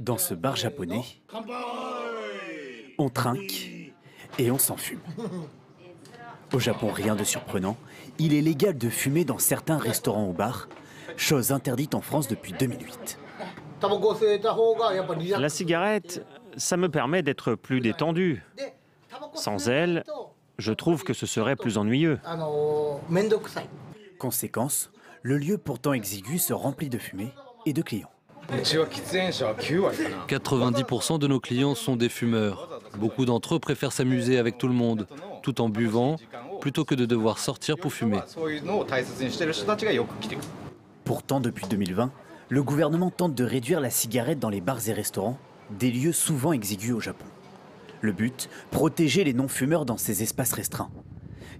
Dans ce bar japonais, on trinque et on s'en fume. Au Japon, rien de surprenant. Il est légal de fumer dans certains restaurants ou bars, chose interdite en France depuis 2008. La cigarette, ça me permet d'être plus détendu. Sans elle, je trouve que ce serait plus ennuyeux. Conséquence, le lieu pourtant exigu se remplit de fumée et de clients. 90% de nos clients sont des fumeurs. Beaucoup d'entre eux préfèrent s'amuser avec tout le monde, tout en buvant, plutôt que de devoir sortir pour fumer. Pourtant, depuis 2020, le gouvernement tente de réduire la cigarette dans les bars et restaurants, des lieux souvent exigus au Japon. Le but, protéger les non-fumeurs dans ces espaces restreints.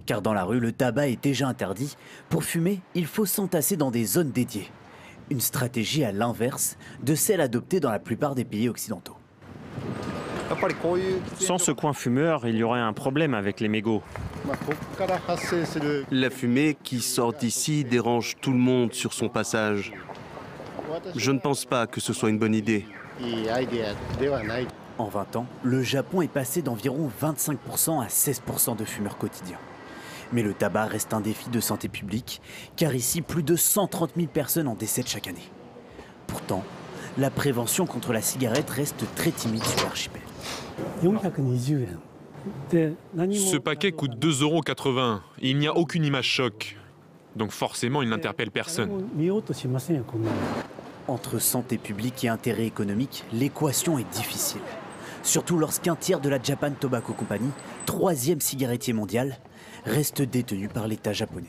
Car dans la rue, le tabac est déjà interdit. Pour fumer, il faut s'entasser dans des zones dédiées. Une stratégie à l'inverse de celle adoptée dans la plupart des pays occidentaux. Sans ce coin fumeur, il y aurait un problème avec les mégots. La fumée qui sort d'ici dérange tout le monde sur son passage. Je ne pense pas que ce soit une bonne idée. En 20 ans, le Japon est passé d'environ 25% à 16% de fumeurs quotidiens. Mais le tabac reste un défi de santé publique, car ici, plus de 130 000 personnes en décèdent chaque année. Pourtant, la prévention contre la cigarette reste très timide sur l'archipel. Ce paquet coûte 2,80 €. Il n'y a aucune image choc. Donc forcément, il n'interpelle personne. Entre santé publique et intérêt économique, l'équation est difficile. Surtout lorsqu'un tiers de la Japan Tobacco Company, 3e cigarettier mondial, reste détenu par l'État japonais.